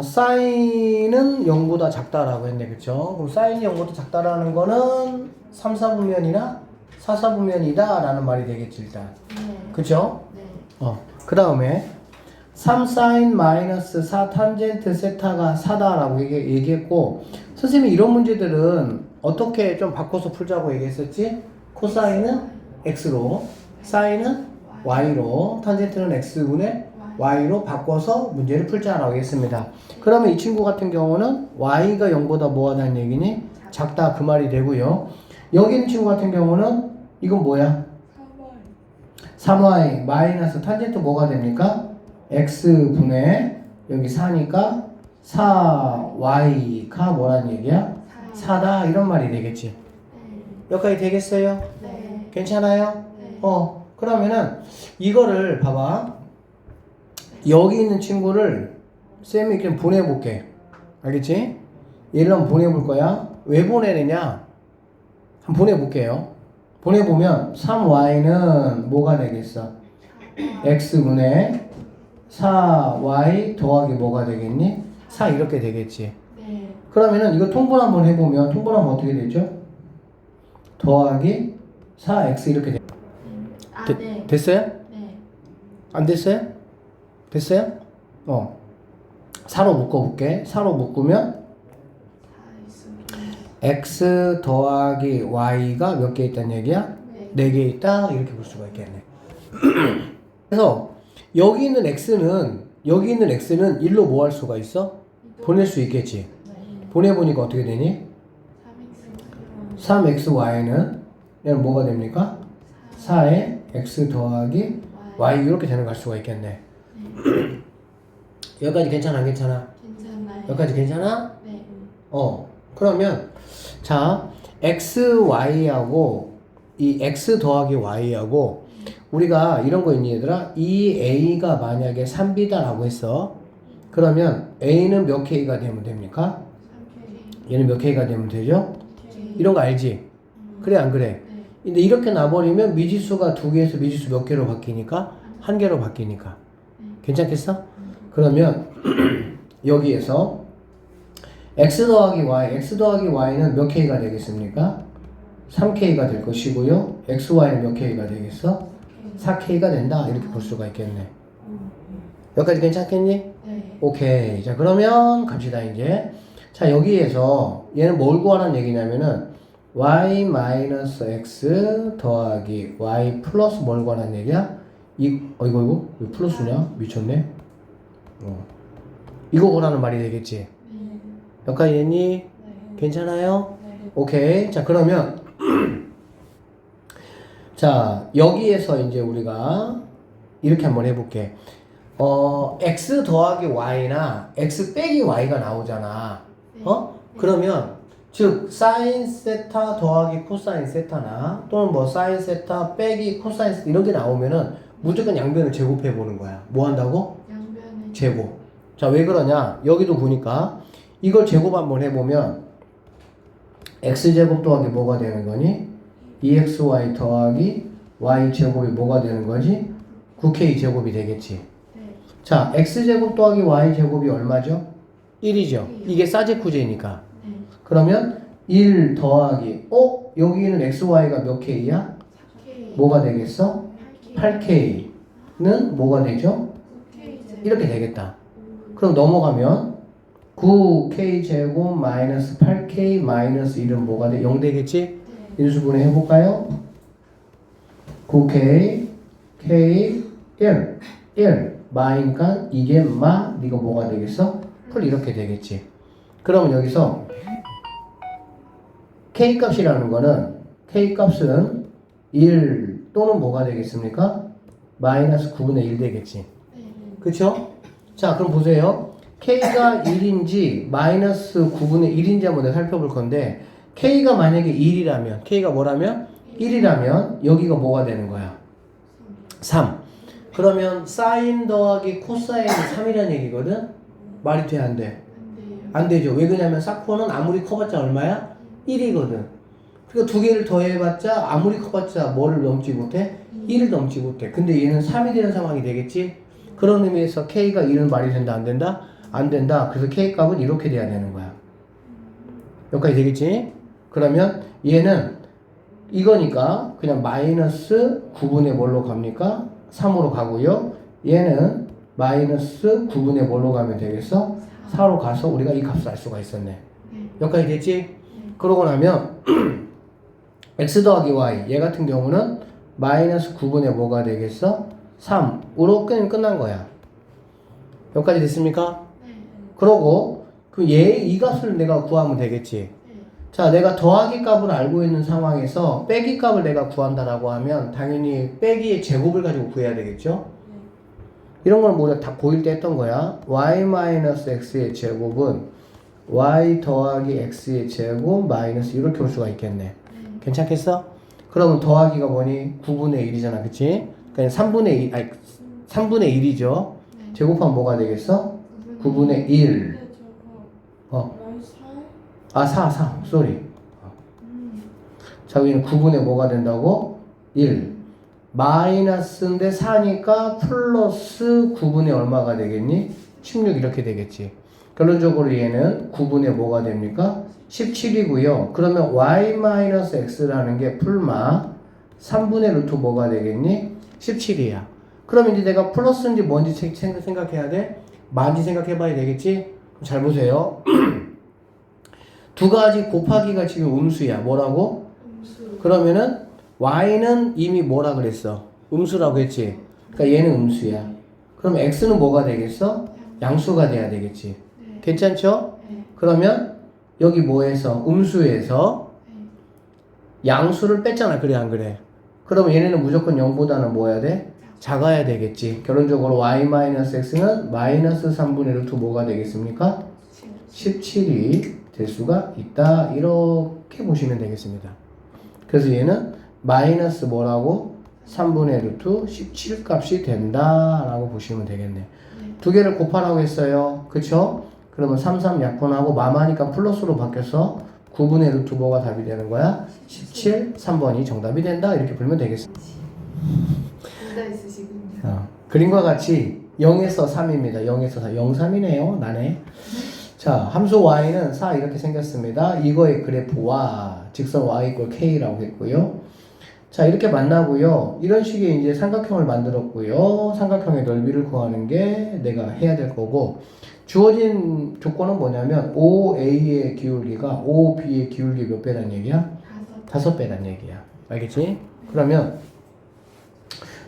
사인은 0보다 작다라고 했네. 그쵸? 그럼 사인이 0보다 작다라는 거는 3, 4분면이나 4, 4분면이다 라는 말이 되겠지, 일단. 네. 그쵸? 네. 그 다음에 3 사인 마이너스 4 탄젠트 세타가 4다라고 얘기했고, 선생님이 이런 문제들은 어떻게 좀 바꿔서 풀자고 얘기했었지? 코사인은 x로, 사인은 y로, 탄젠트는 x분의 y로 바꿔서 문제를 풀자라고 했습니다. 그러면 이 친구 같은 경우는 y가 0보다 뭐하다는 얘기니? 작다 그 말이 되고요. 여기 있는 친구 같은 경우는 이건 뭐야? 3y 마이너스 탄젠트 뭐가 됩니까? x분의 여기 4니까 4y가 뭐라는 얘기야? 4다 이런 말이 되겠지. 여기까지 되겠어요? 네. 괜찮아요? 네. 그러면은 이거를 봐봐. 여기 있는 친구를 쌤이 그냥 보내볼게. 알겠지? 얘를 한번 보내볼 거야. 왜 보내느냐? 한번 보내볼게요. 보내보면 3y는 뭐가 되겠어? x분의 4y 더하기 뭐가 되겠니? 4 이렇게 되겠지. 네. 그러면은 이거 통분 한번 해보면 통분하면 어떻게 되죠? 더하기 4x 이렇게 돼. 네. 됐어요? 네. 안 됐어요? 됐어요? 4로 묶어볼게. 4로 묶으면 x 더하기 y가 몇 개 있다는 얘기야? 네. 4개 있다 이렇게 볼 수가 있겠네. 그래서 여기 있는 x는 1로 뭐 할 수가 있어? 보낼 수 있겠지. 네. 보내보니까 어떻게 되니? 3xy는 얘는 뭐가 됩니까? 4에 x 더하기 y 이렇게 되는 거 할 수가 있겠네. 여기까지 괜찮아 안 괜찮아? 괜찮아요. 여기까지 괜찮아? 네. 그러면 자 xy하고 이 x 더하기 y하고 우리가 이런 거 있니 얘들아? 이 a가 만약에 3b다라고 했어. 그러면 a는 몇 k가 되면 됩니까? 얘는 몇 k가 되면 되죠? 이런 거 알지? 그래 안 그래? 네. 근데 이렇게 놔버리면 미지수가 2개에서 미지수 몇 개로 바뀌니까? 1개로 바뀌니까. 괜찮겠어? 그러면 여기에서 x 더하기 y는 몇 k가 되겠습니까? 3k가 될 것이고요. xy는 몇 k가 되겠어? 4k가 된다. 이렇게 볼 수가 있겠네. 여기까지 괜찮겠니? 네. 오케이. 자, 그러면 갑시다, 이제. 자, 여기에서 얘는 뭘 구하라는 얘기냐면은 y-x 더하기 y 플러스 뭘 구하라는 얘기야? 이거 왜 플러스냐? 미쳤네. 이거 구하라는 말이 되겠지. 네. 여기까지 됐니? 네. 괜찮아요? 네. 오케이. 자, 그러면 자, 여기에서 이제 우리가 이렇게 한번 해볼게. x 더하기 y나 x 빼기 y가 나오잖아. 그러면 즉 사인 세타 더하기 코사인 세타나 또는 뭐 사인 세타 빼기 코사인 세타 이런 게 나오면은 무조건 양변을 제곱해 보는 거야. 뭐 한다고? 양변을 제곱. 자, 왜 그러냐? 여기도 보니까 이걸 제곱 한번 해보면 x제곱 더하기 뭐가 되는 거니? 2xy 더하기 y제곱이 뭐가 되는 거지? 9k제곱이 되겠지. 네. 자, x제곱 더하기 y제곱이 얼마죠? 1이죠. 이게 사제쿠제니까. 네. 그러면 1 더하기 여기는 xy가 몇 k야? 4K. 뭐가 되겠어? 8K. 8k는 뭐가 되죠? 9K. 이렇게 되겠다. 그럼 넘어가면 9k제곱 마이너스 8k 마이너스 1은 뭐가 돼? 0 되겠지? 네. 인수분해 해볼까요? 9k k 1 마이니까 이게 이거 뭐가 되겠어? 풀 이렇게 되겠지. 그러면 여기서 k 값이라는 거는 k 값은 1 또는 뭐가 되겠습니까? 마이너스 9분의 1 되겠지. 네. 그쵸? 자, 그럼 보세요. k가 1인지 마이너스 9분의 1인지 한번 내가 살펴볼 건데 k가 만약에 1이라면 k가 뭐라면? 1이라면 여기가 뭐가 되는 거야? 3. 그러면 사인 더하기 코사인이 3이라는 얘기거든? 말이 돼, 안 돼? 안 돼요. 안 되죠. 왜 그러냐면 사코는 아무리 커봤자 얼마야? 1이거든. 그러니까 두 개를 더해봤자 아무리 커봤자 뭐를 넘지 못해? 1을 넘지 못해. 근데 얘는 3이 되는 상황이 되겠지? 그런 의미에서 K가 1은 말이 된다 안 된다? 안 된다. 그래서 k 값은 이렇게 돼야 되는 거야. 여기까지 되겠지? 그러면 얘는 이거니까 그냥 마이너스 9분의 뭘로 갑니까? 3으로 가고요. 얘는 마이너스 9분의 뭘로 가면 되겠어? 4로 가서 우리가 이 값을 알 수가 있었네. 여기까지 됐지? 그러고 나면 x 더하기 y 얘 같은 경우는 마이너스 9분의 뭐가 되겠어? 3으로 끝난 거야. 여기까지 됐습니까? 그러고 그 얘 이 값을 내가 구하면 되겠지. 자, 내가 더하기 값을 알고 있는 상황에서 빼기 값을 내가 구한다라고 하면 당연히 빼기의 제곱을 가지고 구해야 되겠죠? 이런 걸 모두 다 고1 때 했던 거야. y-x의 제곱은 y 더하기 x의 제곱 마이너스 이렇게 올 수가 있겠네. 괜찮겠어? 그러면 더하기가 뭐니? 9분의 1이잖아. 그치? 그러니까 3분의 1이죠. 제곱하면 뭐가 되겠어? 9분의 1. 아, 4. 쏘리. 자, 여기는 9분의 뭐가 된다고? 1. 마이너스인데 4니까 플러스 9분의 얼마가 되겠니? 16 이렇게 되겠지. 결론적으로 얘는 9분의 뭐가 됩니까? 17이고요. 그러면 y-x라는 게 풀마 3분의 루트 뭐가 되겠니? 17이야. 그럼 이제 내가 플러스인지 뭔지 생각해야 돼? 만지 생각해 봐야 되겠지? 잘 보세요. 두 가지 곱하기가 지금 음수야. 뭐라고? 그러면은 y는 이미 뭐라 그랬어? 음수라고 했지. 그러니까 얘는 음수야. 그럼 x는 뭐가 되겠어? 양수가 돼야 되겠지. 괜찮죠? 그러면 여기 뭐에서? 음수에서 양수를 뺐잖아. 그래 안 그래? 그러면 얘네는 무조건 0보다는 뭐 해야 돼? 작아야 되겠지. 결론적으로 y-x는 마이너스 3분의 루트 뭐가 되겠습니까? 17이 될 수가 있다. 이렇게 보시면 되겠습니다. 그래서 얘는 마이너스 뭐라고? 3분의 루트 17 값이 된다라고 보시면 되겠네. 두 개를 곱하라고 했어요. 그쵸? 그러면 3 약분하고 마마니까 플러스로 바뀌어서 9분의 루트 뭐가 답이 되는 거야? 17, 3번이 정답이 된다. 이렇게 풀면 되겠습니다. 둘다 있으시군요. 그림과 같이 0에서 3입니다. 0에서 4. 0, 3이네요. 나네. 자, 함수 y는 4 이렇게 생겼습니다. 이거의 그래프와 직선 y 이퀄 k라고 했고요. 자, 이렇게 만나고요. 이런 식의 이제 삼각형을 만들었고요. 삼각형의 넓이를 구하는 게 내가 해야 될 거고, 주어진 조건은 뭐냐면 OA의 기울기가 OB의 기울기 몇 배란 얘기야? 5배란 얘기야. 알겠지? 그러면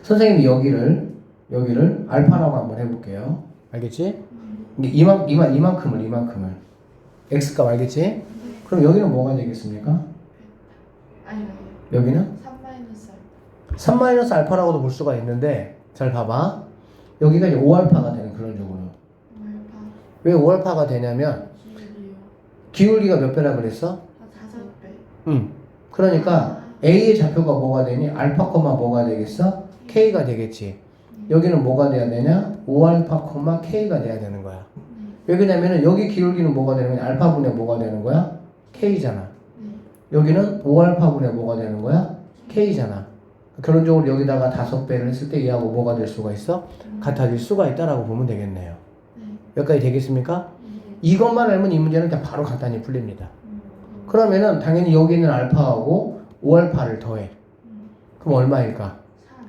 선생님이 여기를 알파라고 한번 해볼게요. 알겠지? 이만큼을 x값 알겠지? 그럼 여기는 뭐가 되겠습니까? 아니요. 여기는 3 마이너스 알파라고도 볼 수가 있는데, 잘 봐봐. 여기가 이제 5알파가 되는 그런 쪽으로. 왜 5알파가 되냐면 기울기가 몇 배라 그랬어? 5배. 그러니까 A의 좌표가 뭐가 되니? 알파, 뭐가 되겠어? K가 되겠지. 여기는 뭐가 돼야 되냐? 5알파, K가 돼야 되는 거야. 왜 그러냐면은 여기 기울기는 뭐가 되는 거냐? 알파분의 뭐가 되는 거야? K잖아. 여기는 5알파분의 뭐가 되는 거야? K잖아. 결론적으로 여기다가 5배를 했을 때 얘하고 뭐가 될 수가 있어? 같아질 수가 있다라고 보면 되겠네요. 여기까지 되겠습니까? 이것만 알면 이 문제는 그냥 바로 간단히 풀립니다. 그러면은 당연히 여기 있는 알파하고 5알파를 더해. 그럼 얼마일까?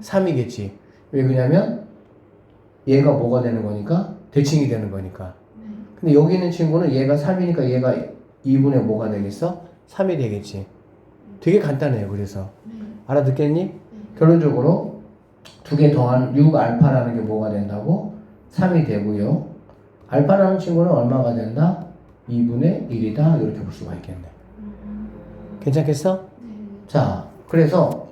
3이겠지. 왜 그러냐면 얘가 뭐가 되는 거니까? 대칭이 되는 거니까. 근데 여기 있는 친구는 얘가 3이니까 얘가 2분의 뭐가 되겠어? 3이 되겠지. 되게 간단해요. 그래서 알아듣겠니? 결론적으로 두 개 더한 6알파라는 게 뭐가 된다고? 3이 되고요. 알파라는 친구는 얼마가 된다? 2분의 1이다. 이렇게 볼 수가 있겠네. 괜찮겠어? 자, 그래서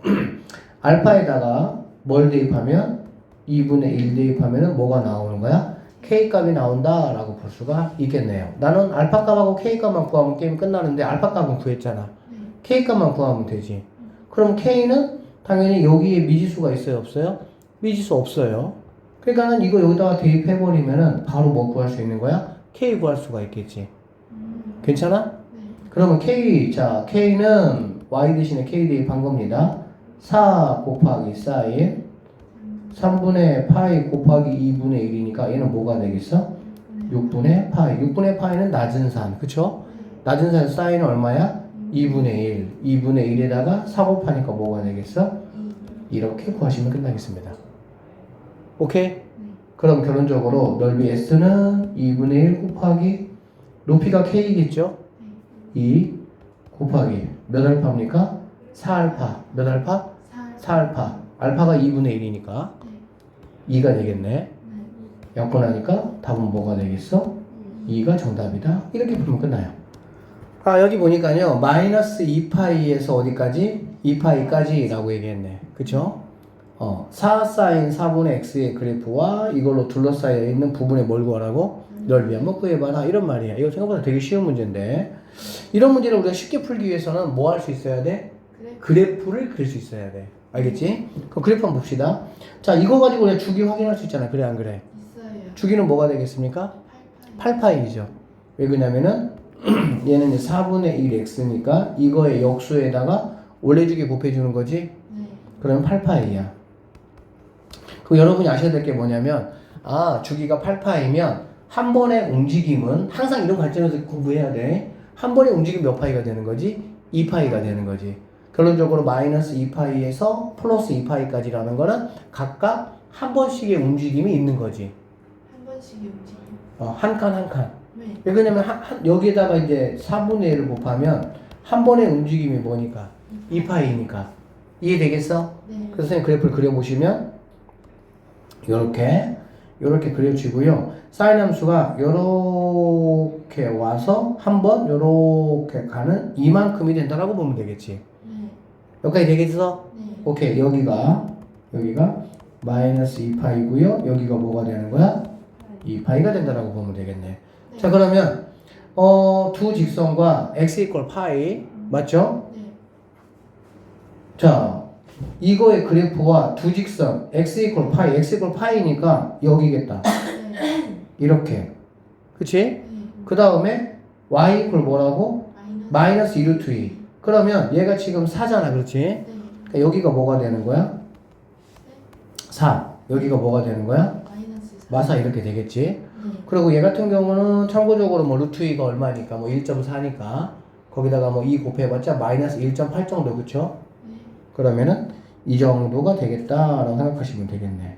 알파에다가 뭘 대입하면 2분의 1 대입하면은 뭐가 나오는 거야? K값이 나온다 라고 볼 수가 있겠네요. 나는 알파값하고 K값만 구하면 게임 끝나는데 알파값은 구했잖아. K값만 구하면 되지. 그럼 K는 당연히 여기에 미지수가 있어요? 없어요? 미지수 없어요. 그러니까는 이거 여기다가 대입해버리면은 바로 뭐 구할 수 있는 거야? K 구할 수가 있겠지. 괜찮아? 그러면 K는 Y 대신에 K 대입한 겁니다. 4 곱하기 사인 3분의 파이 곱하기 2분의 1이니까 얘는 뭐가 되겠어? 6분의 파이. 6분의 파이는 낮은 산. 그쵸? 낮은 산에서 사인은 얼마야? 2분의 1. 2분의 1에다가 4 곱하니까 뭐가 되겠어? 이렇게 구하시면 끝나겠습니다. 오케이? 그럼 결론적으로 넓이 S는 2분의 1 곱하기 높이가 K겠죠? 2 곱하기 몇 알파입니까? 4알파. 몇 알파? 4알파. 알파가 2분의 1이니까 2가 되겠네. 엮어나니까 답은 뭐가 되겠어? 2가 정답이다. 이렇게 풀면 끝나요. 아, 여기 보니까요. 마이너스 2파이에서 어디까지? 2파이까지 라고 얘기했네. 그쵸? 4 사인 4분의 x의 그래프와 이걸로 둘러싸여 있는 부분에 뭘 구하라고? 넓이 한번 구해봐라. 이런 말이야. 이거 생각보다 되게 쉬운 문제인데. 이런 문제를 우리가 쉽게 풀기 위해서는 뭐 할 수 있어야 돼? 그래프를 그릴 수 있어야 돼. 알겠지? 그럼 그래프 한번 봅시다. 자, 이거 가지고 우리가 주기 확인할 수 있잖아. 그래, 안 그래? 있어요. 주기는 뭐가 되겠습니까? 8파이죠. 왜 그러냐면은 얘는 이제 4분의 1x니까 이거의 역수에다가 원래 주기 곱해주는 거지? 그러면 8파이야. 그럼 여러분이 아셔야 될 게 뭐냐면 주기가 8파이면 한 번의 움직임은 항상 이런 관점에서 공부해야 돼. 한 번의 움직임 몇 파이가 되는 거지? 2파이가 되는 거지. 결론적으로 마이너스 2파이에서 플러스 2파이까지라는 거는 각각 한 번씩의 움직임이 있는 거지. 한 번씩의 움직임. 한 칸 한 칸. 네. 왜냐면 여기에다가 이제 4분의 1을 곱하면 한 번의 움직임이 뭐니까? 2파이니까. 이해되겠어? 네. 그래서 선생님 그래프를 그려보시면 요렇게 그려지고요. 사인 함수가 요렇게 와서 한번 요렇게 가는 이만큼이 된다라고 보면 되겠지. 네. 여기까지 되겠어? 네. 오케이. 여기가 마이너스 2파이고요. 여기가 뭐가 되는 거야? 2파이가 된다라고 보면 되겠네. 네. 자, 그러면 두 직선과 x 이퀄 파이 맞죠? 네. 자, 이거의 그래프와 두 직선 x 이퀄 파이, x 이퀄 파이니까 여기겠다. 네. 이렇게. 그치? 네. 그 다음에 y 이퀄 뭐라고? 마이너스 2루트 2. 그러면 얘가 지금 4잖아. 그렇지? 네. 그러니까 여기가 뭐가 되는 거야? 4. 여기가 뭐가 되는 거야? 마이너스 4. 마사 이렇게 되겠지? 네. 그리고 얘 같은 경우는 참고적으로 뭐 루트 2가 얼마니까 뭐 1.4니까 거기다가 뭐 2 곱해봤자 마이너스 1.8 정도. 그쵸? 네. 그러면은 이 정도가 되겠다라고 생각하시면 되겠네.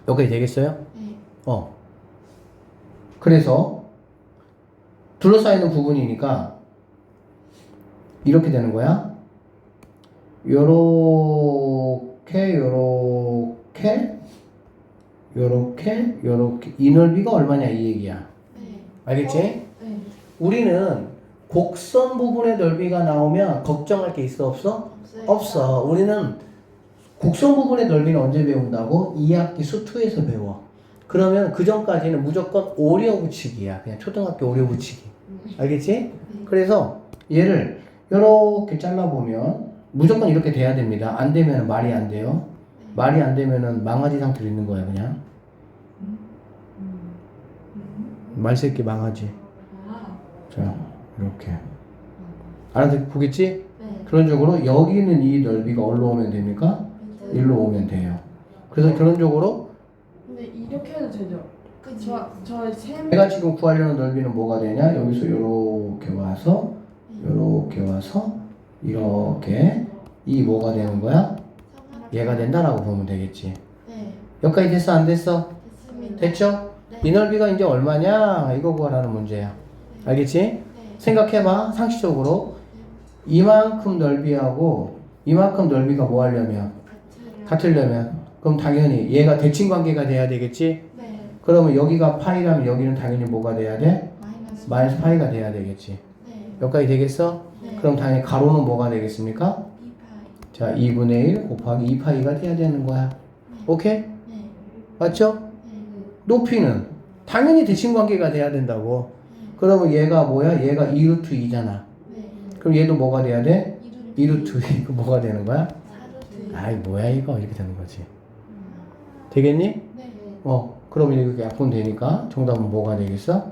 여기까지 되겠어요? 네. 그래서 둘러싸이는 부분이니까 이렇게 되는 거야. 요렇게 이 넓이가 얼마냐 이 얘기야. 네. 알겠지? 네. 우리는 곡선 부분의 넓이가 나오면 걱정할 게 있어 없어? 없어. 우리는 곡선 부분의 넓이는 언제 배운다고? 2학기 수2에서 배워. 그러면 그 전까지는 무조건 오려 붙이기야. 그냥 초등학교 오려 붙이기. 알겠지? 그래서 얘를 이렇게 잘라보면 무조건 이렇게 돼야 됩니다. 안 되면 말이 안 돼요. 말이 안 되면은 망아지 상태로 있는 거야 그냥. 말새끼 망아지. 자, 이렇게. 알아듣겠지? 네. 결론적으로 여기는 이 넓이가 어디로 오면 됩니까? 일로 오면 돼요. 그래서 결론적으로 근데 이렇게 해도 되죠? 그죠? 저 셈. 내가 지금 구하려는 넓이는 뭐가 되냐? 여기서 이렇게 와서 이렇게 이 뭐가 되는 거야? 얘가 된다라고 보면 되겠지. 네. 여기까지 됐어? 안 됐어? 됐습니다. 됐죠? 네. 이 넓이가 이제 얼마냐? 이거 구하라는 문제야. 알겠지? 네. 생각해봐. 상식적으로 이만큼 넓이하고 이만큼 넓이가 뭐 하려면 같으려면 그럼 당연히 얘가 대칭 관계가 돼야 되겠지? 네. 그러면 여기가 파이라면 여기는 당연히 뭐가 돼야 돼? 마이너스 파이가 돼야 되겠지. 네. 여기까지 되겠어? 네. 그럼 당연히 가로는 뭐가 되겠습니까? 2파이. 자, 2분의 1 곱하기 2파이가 돼야 되는 거야. 오케이? 네. 맞죠? 네. 높이는 당연히 대칭 관계가 돼야 된다고. 그러면 얘가 뭐야? 얘가 2루트 2잖아. 네. 그럼 얘도 뭐가 돼야 돼? 2루트 2루트 2. 그 뭐가 되는 거야? 4루트. 아이 뭐야 이거 이렇게 되는 거지. 되겠니? 네. 그러면 이렇게 약분 되니까 정답은 뭐가 되겠어?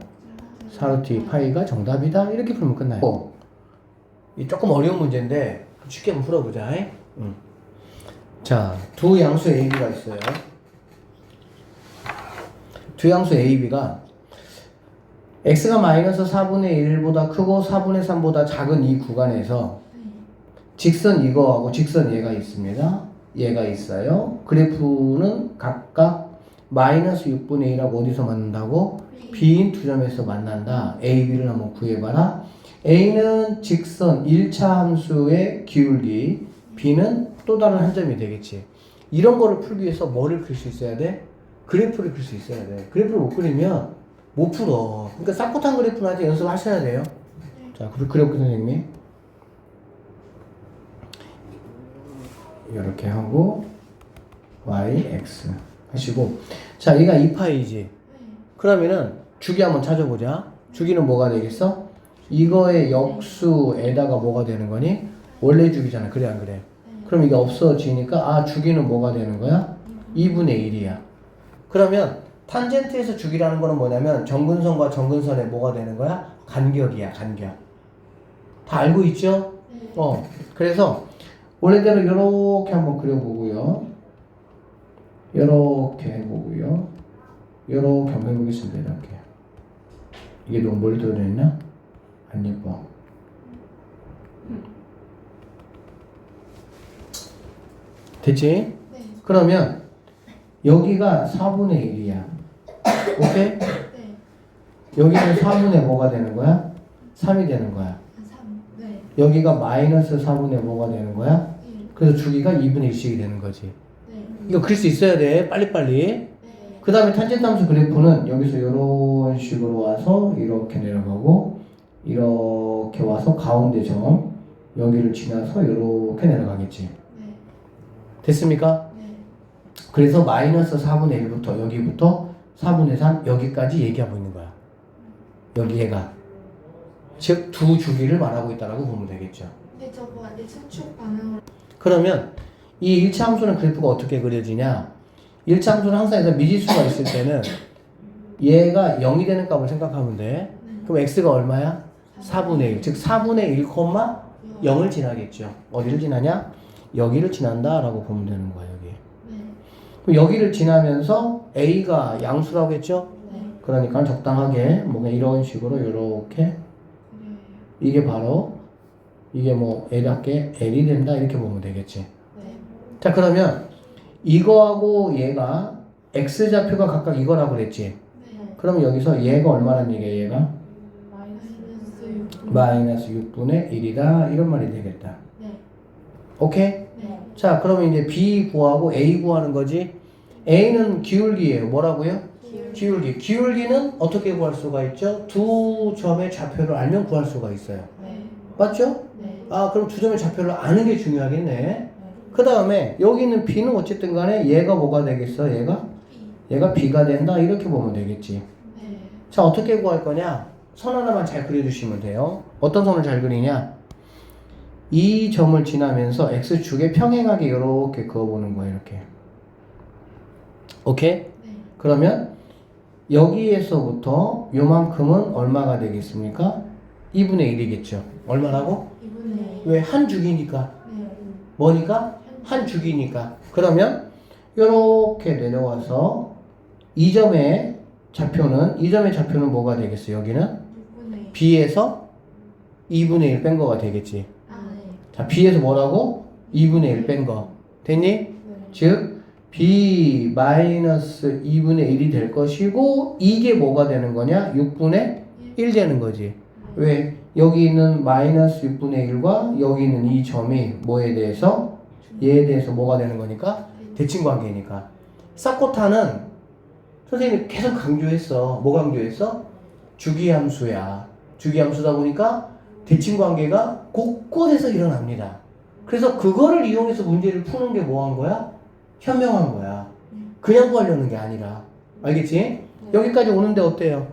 4루트 2 파이가 정답이다. 이렇게 풀면 끝나요. 이 조금 어려운 문제인데 쉽게 한번 풀어보자. 자, 두 양수의 AB가 있어요. 두 양수 A, B가 x가 마이너스 4분의 1보다 크고 4분의 3보다 작은 이 구간에서 직선 이거하고 직선 얘가 있습니다. 얘가 있어요. 그래프는 각각 마이너스 6분의 1하고 어디서 만난다고? B인 두 점에서 만난다. A, B를 한번 구해봐라. A는 직선 1차 함수의 기울기, B는 또 다른 한 점이 되겠지. 이런 거를 풀기 위해서 뭐를 그릴 수 있어야 돼? 그래프를 그릴 수 있어야 돼. 그래프를 못 그리면 못 풀어. 그러니까 싹고탄 그래프는 아직 연습하셔야 돼요. 자, 그래프 선생님이 이렇게 하고 y, x 하시고, 자, 얘가 2파이지. 그러면은 주기 한번 찾아보자. 주기는 뭐가 되겠어? 이거의 역수에다가 뭐가 되는 거니? 원래 주기잖아. 그래 안 그래? 그럼 이게 없어지니까 주기는 뭐가 되는 거야? 2분의 1이야. 그러면 탄젠트에서 주기라는 거는 뭐냐면 정근선과 정근선의 뭐가 되는 거야? 간격이야. 간격. 다 알고 있죠? 그래서 원래대로 이렇게 한번 그려보고요. 이렇게 해보고요. 이렇게 한번 해보겠습니다. 이렇게. 이게 너무 멀리 떨어져있나? 안 예뻐. 됐지? 네. 그러면 여기가 4분의 1이야. 오케이? 네. 여기는 4분의 뭐가 되는 거야? 3이 되는 거야. 3. 네. 여기가 마이너스 4분의 뭐가 되는 거야? 1. 그래서 주기가 2분의 1씩이 되는 거지. 네. 이거 그릴 수 있어야 돼. 빨리빨리. 네. 그 다음에 탄젠트 함수 그래프는 여기서 이런 식으로 와서 이렇게 내려가고, 이렇게 와서 가운데 점 여기를 지나서 이렇게 내려가겠지. 네. 됐습니까? 네. 그래서 마이너스 4분의 1부터 여기부터 4분의 3 여기까지 얘기하고 있는 거야. 여기 얘가. 즉 두 주기를 말하고 있다라고 보면 되겠죠. 근데 저거 완전 측축 방향으로. 그러면 이 1차 함수는 그래프가 어떻게 그려지냐? 1차 함수는 항상 여기서 미지수가 있을 때는 얘가 0이 되는 값을 생각하면 돼. 그럼 x가 얼마야? 4분의 1. 즉 4분의 1, 0을 지나겠죠. 어디를 지나냐? 여기를 지난다 라고 보면 되는 거야. 여기. 네. 그럼 여기를 지나면서 a가 양수라고 했죠? 네. 그러니까 적당하게 뭔가 이런 식으로 이렇게 그래요. 이게 바로 이게 뭐 L답게 L이 된다 이렇게 보면 되겠지. 네. 자, 그러면 이거하고 얘가 x좌표가 각각 이거라고 그랬지. 네. 그러면 여기서 얘가 얼마란 얘기야? 얘가 마이너스 6. 마이너스 6분의 1이다 이런 말이 되겠다. 네. 오케이? 네. 자, 그러면 이제 B 구하고 A 구하는 거지. A는 기울기예요. 뭐라고요? 기울기. 기울기는 어떻게 구할 수가 있죠? 두 점의 좌표를 알면 구할 수가 있어요. 네. 맞죠? 네. 그럼 두 점의 좌표를 아는 게 중요하겠네. 그 다음에 여기 있는 B는 어쨌든 간에 얘가 뭐가 되겠어? 얘가 B가 된다 이렇게 보면 되겠지. 네. 자, 어떻게 구할 거냐? 선 하나만 잘 그려주시면 돼요. 어떤 선을 잘 그리냐? 이 점을 지나면서 X축에 평행하게 이렇게 그어보는 거예요. 이렇게. 오케이? 네. 그러면 여기에서부터 요만큼은 얼마가 되겠습니까? 2분의 1이겠죠. 얼마라고? 2분의 왜? 한 주기니까. 네. 뭐니까? 한 주기니까. 그러면 요렇게 내려와서 이 점의 좌표는 뭐가 되겠어? 여기는 6분의 B에서 2분의 1 뺀 거가 되겠지. 네. 자, B에서 뭐라고? 2분의 1 뺀 거. 됐니? 네. 즉 B 마이너스 2분의 1이 될 것이고, 이게 뭐가 되는 거냐? 6분의 1 되는 거지. 왜? 여기 있는 마이너스 6분의 1과 여기 있는 이 점이 뭐에 대해서? 얘에 대해서 뭐가 되는 거니까? 대칭관계니까. 싹고타는 선생님이 계속 강조했어. 뭐 강조했어? 주기함수야. 주기함수다 보니까 대칭관계가 곳곳에서 일어납니다. 그래서 그거를 이용해서 문제를 푸는 게 뭐 한 거야? 현명한 거야. 그냥 구하려는 게 아니라. 알겠지? 여기까지 오는데 어때요?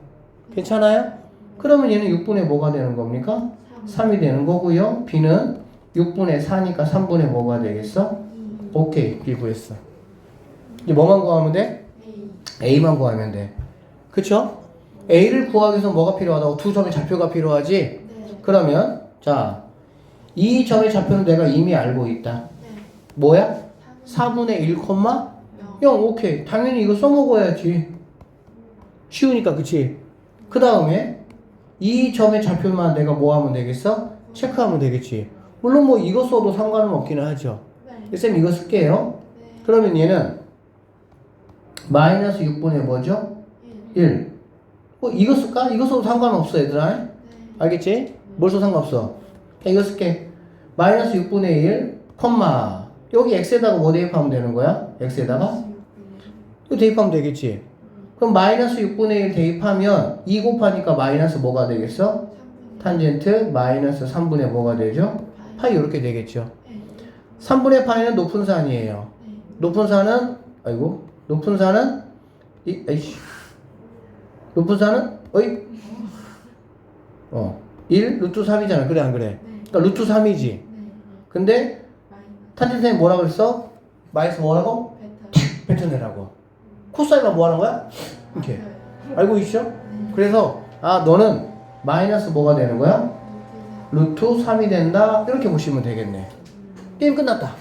괜찮아요? 그러면 얘는 6분의 뭐가 되는 겁니까? 3이 되는 거고요. B는 6분의 4니까 3분의 뭐가 되겠어? 오케이. B 구했어. 이제 뭐만 구하면 돼? A만 구하면 돼. 그쵸? A를 구하기 위해서 뭐가 필요하다고? 두 점의 좌표가 필요하지? 네. 그러면 자, 이 점의 좌표는 내가 이미 알고 있다. 네. 뭐야? 4분의 1, 0. 오케이. 당연히 이거 써먹어야지. 쉬우니까 그치? 그 다음에 이 점의 좌표만 내가 뭐 하면 되겠어? 체크하면 되겠지. 물론 뭐 이거 써도 상관은 없기는 하죠. 네. 쌤 이거 쓸게요. 네. 그러면 얘는 마이너스 6분의 뭐죠? 1. 뭐 이거 쓸까? 이거 써도 상관없어 얘들아. 네. 알겠지? 뭘 써도 상관없어. 그냥 이거 쓸게. 마이너스 6분의 1, 콤마. 여기 x에다가 뭐 대입하면 되는 거야? x에다가? 이거 대입하면 되겠지. 그럼 마이너스 6분의 1 대입하면 2 곱하니까 마이너스 뭐가 되겠어? 3분의 탄젠트 마이너스 3분의 뭐가 되죠? 파이 이렇게 되겠죠. 네. 3분의 파이는 높은 산이에요. 네. 높은 산은 아이고 높은 산은 아이씨 높은 산은 1 루트 3이잖아. 그래 안 그래? 네. 그러니까 루트 3이지. 네. 근데 마이너스 탄젠트는 뭐라 그랬어? 마이너스 뭐라고? 베타. 뱉어내라고. 코사인만 뭐 하는 거야? 이렇게. 맞아요. 알고 있죠? 네. 그래서 너는 마이너스 뭐가 되는 거야? 루트 루트 3이 된다. 이렇게 보시면 되겠네. 게임 끝났다. 4.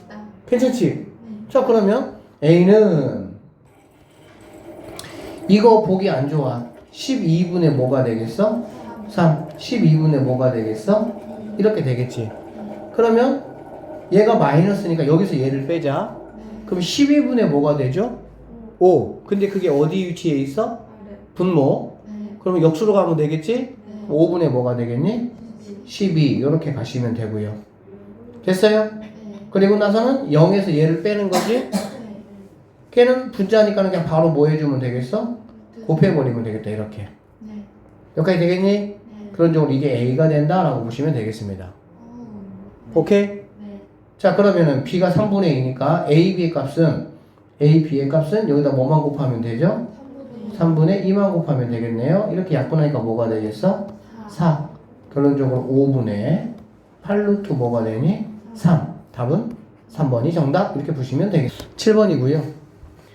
됐다. 괜찮지? 네. 자 그러면 A는 이거 보기 안 좋아. 12분의 뭐가 되겠어? 3. 12분의 뭐가 되겠어? 이렇게 되겠지. 그러면 얘가 마이너스니까 여기서 얘를 빼자. 그럼 12분의 뭐가 되죠? 5. 근데 그게 어디 위치에 있어? 아래. 분모. 네. 그러면 역수로 가면 되겠지? 네. 5분의 뭐가 되겠니? 12. 이렇게 가시면 되고요. 됐어요? 네. 그리고 나서는 0에서 얘를 빼는 거지? 네. 걔는 분자니까 그냥 바로 뭐 해주면 되겠어? 루트 곱해버리면 되겠다. 이렇게. 네. 여기까지 되겠니? 네. 그런 쪽으로 이게 A가 된다라고 보시면 되겠습니다. 오케이? 네. 자 그러면은 B가 3분의 2니까 A, B의 값은 A, B의 값은 여기다 뭐만 곱하면 되죠? 3분의 3분의 2만 곱하면 되겠네요. 이렇게 약분하니까 뭐가 되겠어? 4. 결론적으로 5분의 8루트 뭐가 되니? 3. 답은 3번이 정답. 이렇게 보시면 되겠습니다. 7번이고요.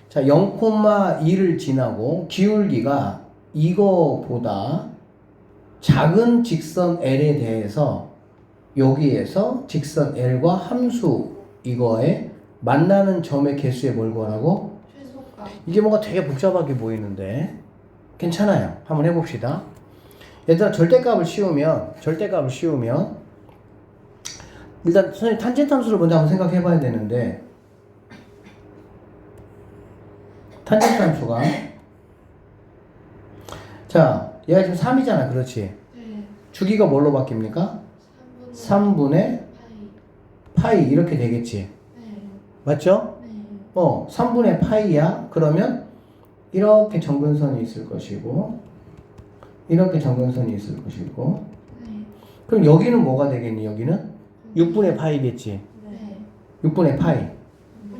자 0,2를 지나고 기울기가 이거보다 작은 직선 L에 대해서 여기에서 직선 L과 함수 이거에 만나는 점의 개수에 뭘 구하라고? 최소값. 이게 뭔가 되게 복잡하게 보이는데 괜찮아요. 한번 해봅시다. 얘들아 절대값을 씌우면 일단 선생님 탄젠트 함수를 먼저 한번 생각해 봐야 되는데 탄젠트 함수가 자 얘가 지금 3이잖아. 그렇지? 네. 주기가 뭘로 바뀝니까? 3분의 파이 이렇게 되겠지. 네. 맞죠? 네. 3분의 파이야. 그러면 이렇게 정근선이 있을 것이고 이렇게 정근선이 있을 것이고 네. 그럼 여기는 뭐가 되겠니? 여기는 6분의 파이겠지. 네. 6분의 파이.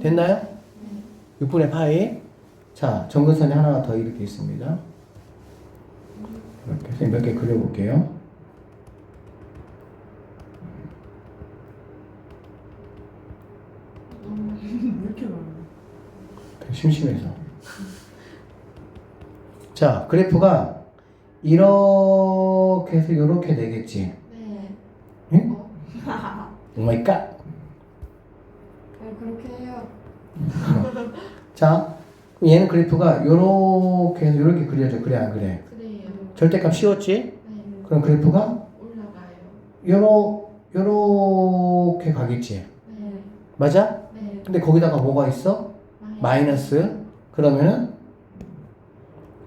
됐나요? 네. 6분의 파이. 자, 정근선이 하나가 더 이렇게 있습니다. 이렇게 선생님 몇 개 그려볼게요. 왜 이렇게 많아? 되게 심심해서. 자, 그래프가 이렇게 해서 이렇게 되겠지. 네. 응? 어? 오 마이 갓. 네, 그렇게 해요. 자, 그럼 얘는 그래프가 요렇게 해서 요렇게 그려져. 그래 안 그래? 그래요. 절대값 씌웠지? 네. 그럼 그래프가 올라가요. 요렇게 가겠지. 네. 맞아? 네. 근데 거기다가 뭐가 있어? 마이너스. 그러면은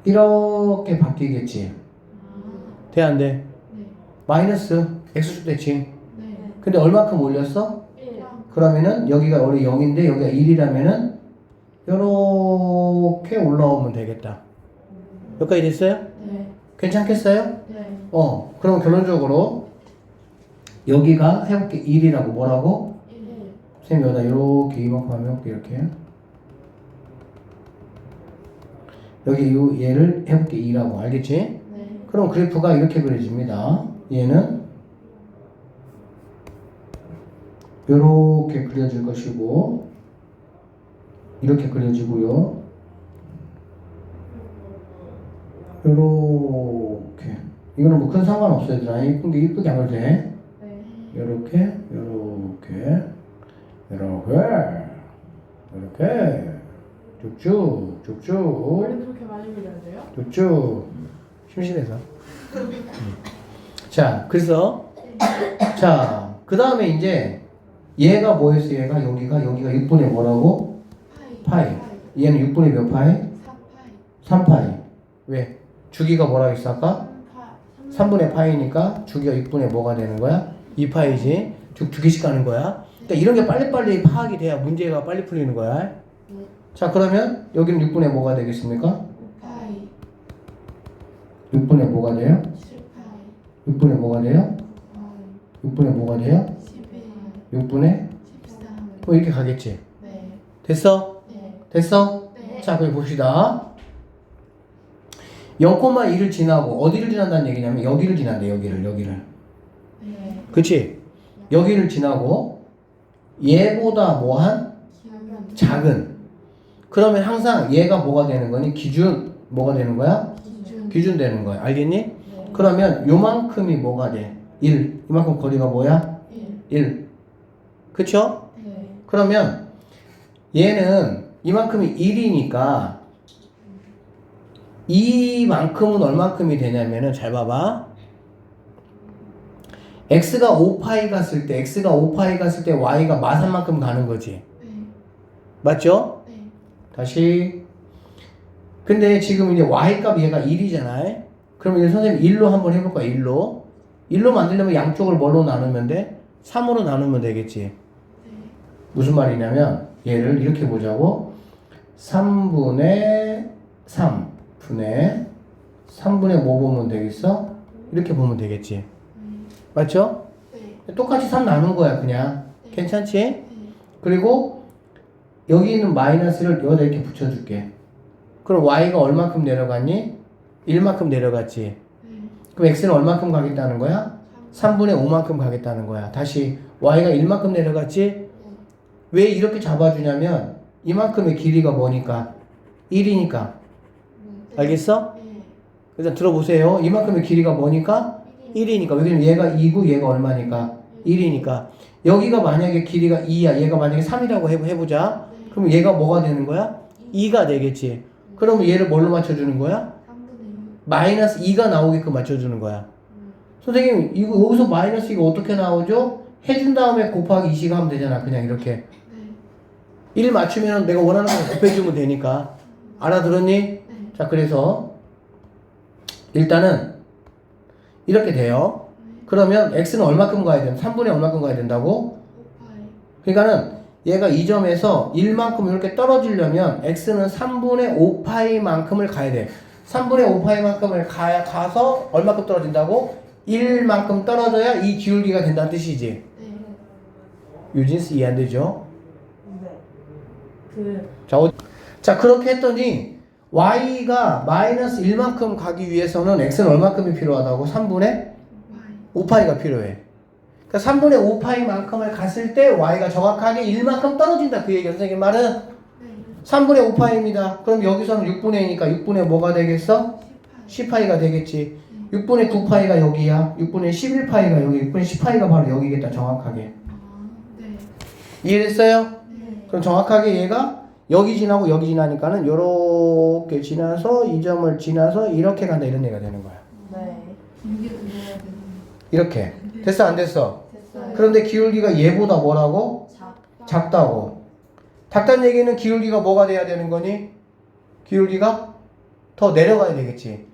이렇게 바뀌겠지. 아. 돼 안 돼? 네. 마이너스 x축 대칭. 네. 근데 얼마큼 올렸어? 1. 그러면은 여기가 원래 0인데 여기가 1이라면은 요렇게 올라오면 되겠다. 여기까지 됐어요? 네. 괜찮겠어요? 네. 그럼 결론적으로 여기가 해볼게 1이라고 뭐라고? 1. 선생님 여기다 이렇게 이만큼 하면 해볼게 이렇게 여기 요 얘를 해볼게 2라고 알겠지? 네. 그럼 그래프가 이렇게 그려집니다. 얘는 이렇게 그려질 것이고 이렇게 그려지고요. 요렇게 이거는 뭐 큰 상관없어요. 얘들아 이쁜게 이쁘게 안 해도 돼. 네. 요렇게 요렇게 요렇게 요렇게 쭉쭉 쭉쭉쭉. 원래 그렇게 많이 그려야 돼요? 쭉쭉. 심심해서. 자, 그래서 자, 그 다음에 이제 얘가 뭐였어? 얘가 여기가 6분의 뭐라고? 파이. 얘는 6분의 몇 파이? 3파이. 왜? 주기가 뭐라고 했어 아까? 3분의 파이니까 주기가 6분의 뭐가 되는 거야? 2파이지. 두 개씩 가는 거야. 그러니까 이런 게 빨리빨리 파악이 돼야 문제가 빨리 풀리는 거야. 자, 그러면 여기는 6분의 뭐가 되겠습니까? 6분의 뭐가 돼요? 6분의 뭐가 돼요? 6분의 뭐가 돼요? 6분의 뭐 이렇게 가겠지. 됐어? 됐어? 자, 그럼 봅시다. 0,1을 지나고 어디를 지난다는 얘기냐면 여기를 지난대. 여기를. 그치? 여기를 지나고 얘보다 뭐한? 작은. 그러면 항상 얘가 뭐가 되는 거니? 기준 뭐가 되는 거야? 기준 되는 거야. 알겠니? 그러면 요만큼이 뭐가 돼? 1. 이만큼 거리가 뭐야? 1. 그쵸? 그러면 얘는 이만큼이 1이니까 이만큼은 얼만큼이 되냐면은 잘 봐봐. x가 5파이 갔을 때 y가 마산만큼 가는 거지. 맞죠? 다시. 근데 지금 이제 y값 얘가 1이잖아. 그럼 이제 선생님 1로 한번 해볼까? 1로 만들려면 양쪽을 뭘로 나누면 돼? 3으로 나누면 되겠지. 무슨 말이냐면 얘를 이렇게 보자고. 3분의 3분의 뭐 보면 되겠어? 이렇게 보면 되겠지. 맞죠? 똑같이 3 나눈 거야 그냥. 괜찮지? 그리고 여기 있는 마이너스를 여기다 이렇게 붙여줄게. 그럼 y가 얼마큼 내려갔니? 1만큼 내려갔지. 그럼 x는 얼마큼 가겠다는 거야? 3분의 5만큼 가겠다는 거야. 다시 y가 1만큼 내려갔지? 왜 이렇게 잡아주냐면 이만큼의 길이가 뭐니까? 1이니까. 알겠어? 일단 들어보세요. 이만큼의 길이가 뭐니까? 1이니까. 왜냐면 얘가 2고 얘가 얼마니까? 1이니까. 여기가 만약에 길이가 2야. 얘가 만약에 3이라고 해보자. 그럼 얘가 뭐가 되는 거야? 2가 되겠지. 그러면 얘를 뭘로 맞춰주는 거야? 마이너스 2가 나오게끔 맞춰주는 거야. 선생님, 이거 여기서 마이너스 2가 어떻게 나오죠? 해준 다음에 곱하기 2씩 하면 되잖아. 그냥 이렇게. 1 맞추면 내가 원하는 거 곱해주면 되니까. 알아들었니? 자, 그래서 일단은 이렇게 돼요. 그러면 x는 얼마큼 가야 되나? 3분의 얼마큼 가야 된다고? 그러니까는 얘가 이 점에서 1만큼 이렇게 떨어지려면 x는 3분의 5파이만큼을 가야 돼. 3분의 5파이만큼을 가서 얼마큼 떨어진다고? 1만큼 떨어져야 이 기울기가 된다는 뜻이지. 유진스 이해 안 되죠? 자, 그렇게 했더니 y가 마이너스 1만큼 가기 위해서는 x는 얼마큼이 필요하다고? 3분의 5파이가 필요해. 그러니까 3분의 5파이만큼을 갔을 때 y가 정확하게 1만큼 떨어진다. 그 얘기 선생님 말은 3분의 5파이입니다. 그럼 여기서는 6분의 2니까 6분의 뭐가 되겠어? 10파이가 되겠지. 6분의 9파이가 여기야. 6분의 11파이가 여기. 6분의 10파이가 바로 여기겠다. 정확하게. 이해됐어요? 그럼 정확하게 얘가 여기 지나고 여기 지나니까는 요렇게 지나서 이 점을 지나서 이렇게 간다. 이런 얘기가 되는 거야. 이렇게. 됐어 안 됐어? 그런데 기울기가 얘보다 뭐라고? 작다고. 작다는 얘기는 기울기가 뭐가 돼야 되는 거니? 기울기가 더 내려가야 되겠지.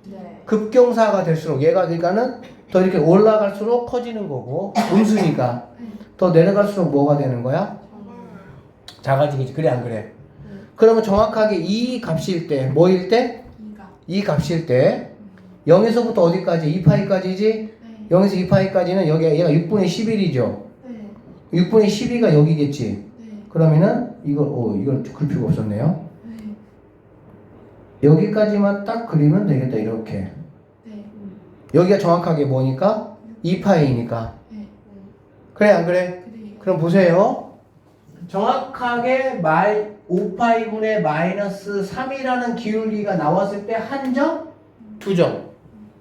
급경사가 될수록 얘가 그러니까는 더 이렇게 올라갈수록 커지는 거고 음수니까 더 내려갈수록 뭐가 되는 거야? 작아지겠지. 그래 안 그래? 그러면 정확하게 이 값일 때 뭐일 때? 이 값일 때 0에서부터 어디까지? 2파이까지지? 0에서 2파이까지는 여기가 얘가 6분의 11이죠. 6분의 12가 여기겠지. 그러면은 이걸 그릴 필요가 없었네요. 여기까지만 딱 그리면 되겠다. 이렇게. 여기가 정확하게 뭐니까? 2파이니까. 그래 안 그래? 그럼 보세요. 정확하게 5파이분의 마이너스 3이라는 기울기가 나왔을 때 한 점? 두 점.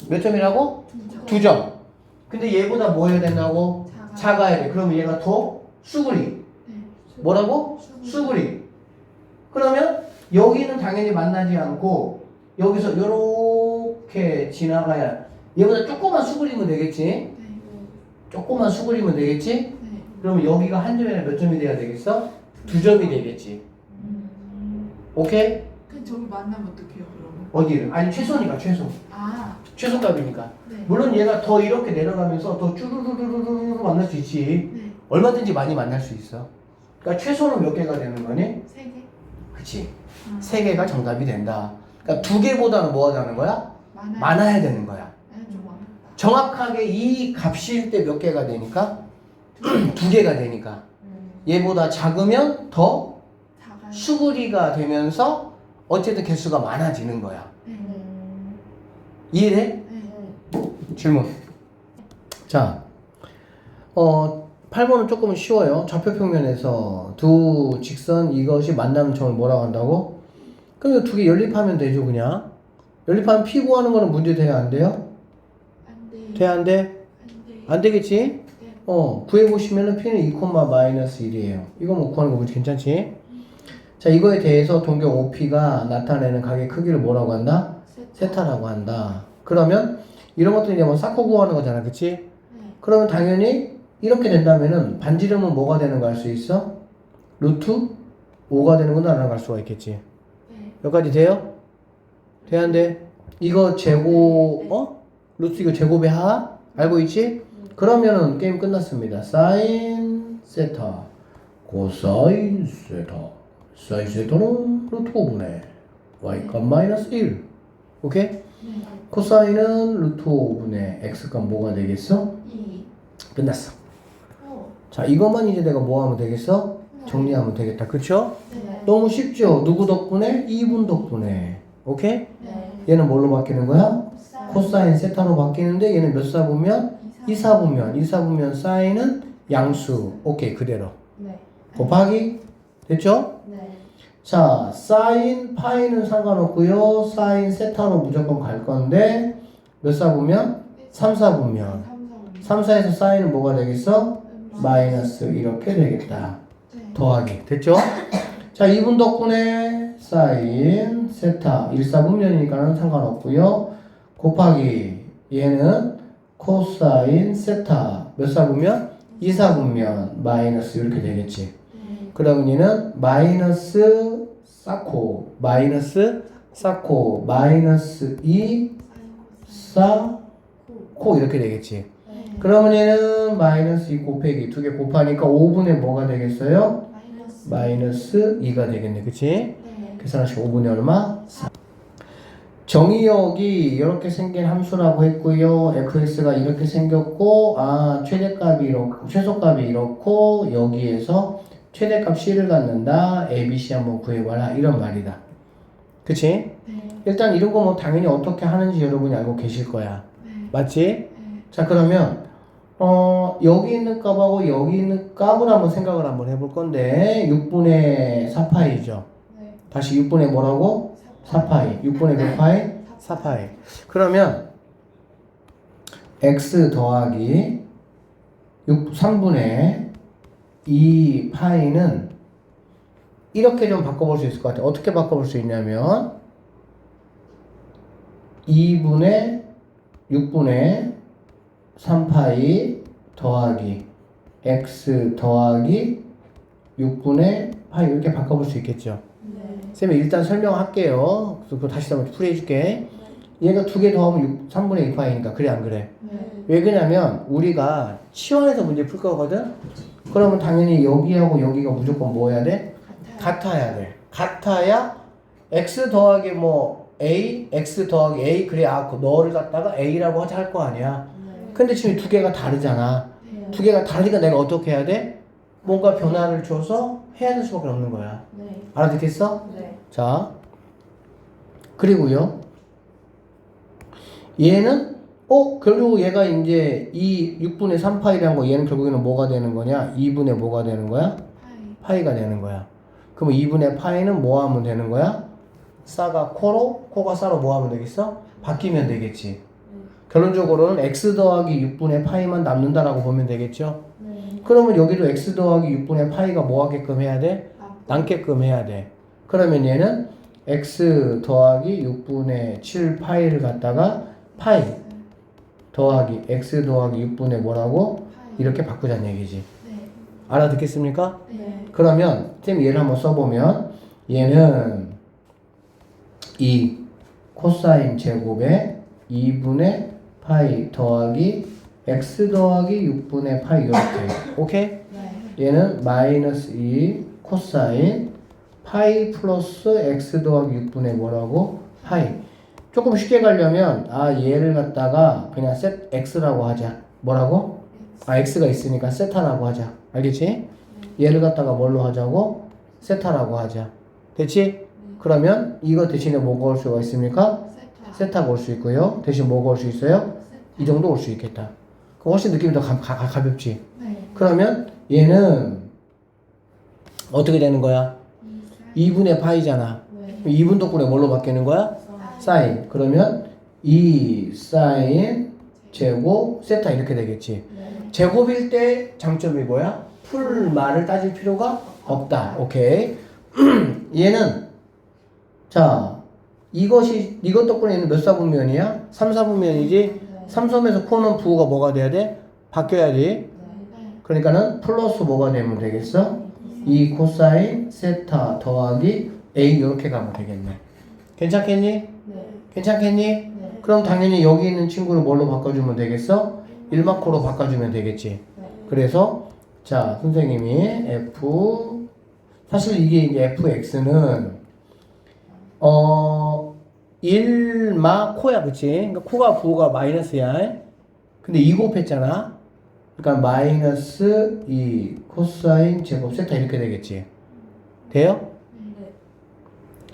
몇 점이라고? 두 점. 근데 얘보다 뭐 해야 된다고? 작아야 돼. 그러면 얘가 더 수그리. 뭐라고? 수그리. 그러면 여기는 당연히 만나지 않고 여기서 요렇게 지나가야 얘보다 조금만 수그리면 되겠지? 네. 조금만 수그리면 되겠지? 네. 그러면 여기가 한 점이 아니라 몇 점이 돼야 되겠어? 2점이 되겠지. 오케이? 그 저기 만나면 어떡해요 그러면? 어디를? 아니 최소니까 최소. 아, 최소값이니까. 네. 물론 얘가 더 이렇게 내려가면서 더 쭈루루루루루 만날 수 있지. 네. 얼마든지 많이 만날 수 있어. 그러니까 최소는 몇 개가 되는 거니? 3개? 그치. 3개가 정답이 된다. 그러니까 2개보다는 뭐 하자는 거야? 많아요. 많아야 되는 거야. 네, 좀 많아. 정확하게 이 값일 때 몇 개가 되니까? 2개가 되니까. 얘보다 작으면 더 작아요. 수그리가 되면서 어쨌든 개수가 많아지는 거야. 네. 이해돼? 네. 질문. 자, 8번은 조금 쉬워요. 좌표평면에서 두 직선 이것이 만나는 점을 뭐라고 한다고? 그럼 두 개 연립하면 되죠, 그냥. 연립하면 P 구하는 거는 문제 돼야 안 돼요? 안 돼. 돼, 안 돼? 안 돼. 안 되겠지? 네. 구해보시면은 P는 2, -1이에요. 이거 뭐 구하는 거 문제 괜찮지? 자, 이거에 대해서 동경 OP가 나타내는 각의 크기를 뭐라고 한다? 세타라고 한다. 그러면 이런 것들이 이제 뭐 쌓고 구하는 거잖아, 그치? 네. 그러면 당연히 이렇게 된다면은 반지름은 뭐가 되는 거 알 수 있어? 루트 5가 되는 건 알아갈 수가 있겠지. 네. 여기까지 돼요? 돼, 안 돼? 이거 제곱, 루트 이거 제곱의 하? 알고 있지? 그러면은 게임 끝났습니다. 사인 세타, 코사인 세타. 사인 세타는 루트 5분의 y값 마이너스 1. 오케이? 네. 코사인은 루트 5분의 x값 뭐가 되겠어? 2. 끝났어. 오. 자, 이것만 이제 내가 뭐 하면 되겠어? 정리하면 되겠다. 그쵸? 네. 너무 쉽죠? 누구 덕분에? 2분 덕분에. 오케이? 네. 얘는 뭘로 바뀌는 거야? 코사인 세타로 바뀌는데 얘는 몇 사분면? 2사분면. 2사분면 사인은 양수. 오케이, 그대로. 네. 곱하기. 됐죠? 네. 자, 사인 파이는 상관없고요. 사인 세타로 무조건 갈 건데 몇 사분면? 3사분면. 3사에서 사인은 뭐가 되겠어? 마이너스 이렇게 되겠다. 네. 더하기. 됐죠? 자, 2분 덕분에 사인 세타 1사분면이니까는 상관없고요. 곱하기 얘는 코사인 세타 몇 사분면? 2사분면 마이너스 이렇게 되겠지. 네. 그러면 얘는 마이너스 사코 마이너스 사코 마이너스 2 사코 이렇게 되겠지. 네. 그러면 얘는 마이너스 2 곱하기 2개 곱하니까 5분의 뭐가 되겠어요? 마이너스 2가 되겠네. 그치? 네. 계산하시고 5분의 얼마? 4. 정의역이 이렇게 생긴 함수라고 했고요. fx가 이렇게 생겼고 최대값이 이렇고 최소값이 이렇고 여기에서 최대값 c를 갖는다. a, b, c 한번 구해봐라. 이런 말이다. 그치? 네. 일단 이런 거 뭐 당연히 어떻게 하는지 여러분이 알고 계실 거야. 네. 맞지? 네. 자, 그러면 여기 있는 값하고 여기 있는 값을 한번 생각을 한번 해볼 건데 6분의 4파이죠. 네. 다시 6분의 뭐라고? 4파이. 6분의 몇 파이? 4파이. 그러면 x 더하기 3분의 2파이는 이렇게 좀 바꿔볼 수 있을 것 같아요. 어떻게 바꿔볼 수 있냐면 2분의 6분의 3파이 더하기 x 더하기 6분의 파이 이렇게 바꿔볼 수 있겠죠. 네. 쌤이 일단 설명할게요. 그래서 그거 다시 한번 풀이해줄게. 얘가 2개 더하면 3분의 2파이니까 그래 안 그래? 네. 왜 그러냐면 우리가 치환해서 문제 풀 거거든? 그러면 당연히 여기하고 여기가 무조건 뭐 해야 돼? 같아야 돼. 같아야 x 더하기 뭐 a, x 더하기 a 그래 너를 갖다가 a라고 하자 할 거 아니야. 근데 지금 2개가 다르잖아. 네. 2개가 다르니까 내가 어떻게 해야 돼? 뭔가 변화를 줘서 해야 될 수밖에 없는 거야. 네. 알아듣겠어? 네. 자, 그리고요. 얘는 결국 얘가 이제 이 6분의 3파이라는 거 얘는 결국에는 뭐가 되는 거냐? 2분의 뭐가 되는 거야? 파이가 되는 거야. 그럼 2분의 파이는 뭐 하면 되는 거야? 싸가 코로, 코가 싸로 뭐 하면 되겠어? 바뀌면 되겠지. 결론적으로는 x 더하기 6분의 파이만 남는다라고 보면 되겠죠? 네. 그러면 여기도 x 더하기 6분의 파이가 뭐 하게끔 해야 돼? 남게끔 해야 돼. 그러면 얘는 x 더하기 6분의 7 파이를 갖다가 파이 더하기 x 더하기 6분의 뭐라고? 이렇게 바꾸자는 얘기지. 네. 알아듣겠습니까? 네. 그러면 쌤 얘를 한번 써보면 얘는 이 코사인 제곱에 2분의 파이 더하기 x 더하기 6분의 파이 이렇게. 오케이? 네. 얘는 마이너스 2 코사인 파이 플러스 x 더하기 6분의 뭐라고? 파이. 조금 쉽게 가려면 얘를 갖다가 그냥 셋 x라고 하자. 뭐라고? x가 있으니까 세타라고 하자. 알겠지? 얘를 갖다가 뭘로 하자고? 세타라고 하자. 됐지? 그러면 이거 대신에 뭐가 올 수가 있습니까? 세타가 올 수 있고요. 대신 뭐가 올 수 있어요? 이 정도 올 수 있겠다. 그럼 훨씬 느낌이 더 가볍지? 네. 그러면 얘는 어떻게 되는 거야? 2분의 파이잖아. 네. 2분 덕분에 뭘로 바뀌는 거야? 사인. 그러면 2 사인 제곱 세타 이렇게 되겠지. 네. 제곱일 때 장점이 뭐야? 풀 말을 따질 필요가 없다. 오케이. 얘는 자 이것 덕분에 얘는 몇 사분면이야? 3사분면이지. 3섬에서 코는 부호가 뭐가 돼야 돼? 바뀌어야지. 네. 그러니까는 플러스 뭐가 되면 되겠어? 2 코사인 세타 더하기 a 이렇게 가면 되겠네. 괜찮겠니? 네. 괜찮겠니? 네. 그럼 당연히 여기 있는 친구를 뭘로 바꿔주면 되겠어? 1마코로 바꿔주면 되겠지. 그래서 자 선생님이 f 사실 이게 이제 fx는 1마코야 그치? 그러니까 코가 부호가 마이너스야. 근데 2 곱했잖아. 그러니까 마이너스 2 코사인 제곱 세타 이렇게 되겠지. 돼요?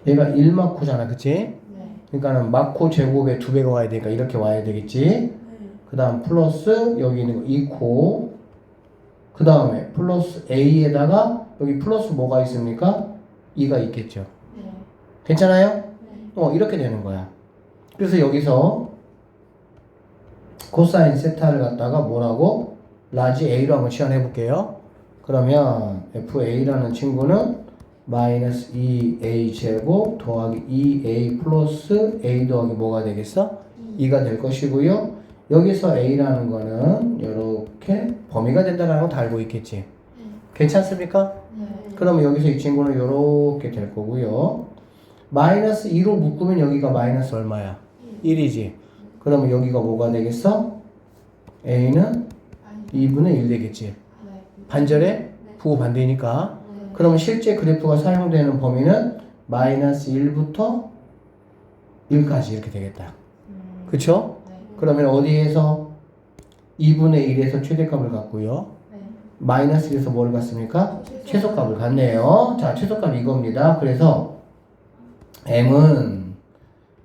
네. 얘가 1마코잖아 그치? 네. 그러니까는 마코 제곱에 2배가 와야 되니까 이렇게 와야 되겠지. 그 다음 플러스 여기 있는 거 2코 그 다음에 플러스 a에다가 여기 플러스 뭐가 있습니까? 2가 있겠죠. 네. 괜찮아요? 네. 이렇게 되는 거야. 그래서 여기서 코사인 세타를 갖다가 뭐라고? 라지 a로 한번 치환해 볼게요. 그러면 fa라는 친구는 마이너스 2a 제곱 더하기 2a 플러스 a 더하기 뭐가 되겠어? 2가 될 것이고요. 여기서 a라는 거는 이렇게 범위가 된다는 거 다 알고 있겠지. 괜찮습니까? 네. 그러면 여기서 이 친구는 이렇게 될 거고요. 마이너스 2로 묶으면 여기가 마이너스 얼마야? 1이지. 그러면 여기가 뭐가 되겠어? a는 2분의 1 되겠지. 네. 반절에 부호 반대니까. 그러면 실제 그래프가 사용되는 범위는 마이너스 1부터 1까지 이렇게 되겠다. 그쵸? 네. 그러면 어디에서 2분의 1에서 최대값을 갖고요. 네. 마이너스 1에서 뭘 갖습니까? 최소값을 갖네요. 자, 최소값 이겁니다. 그래서 m은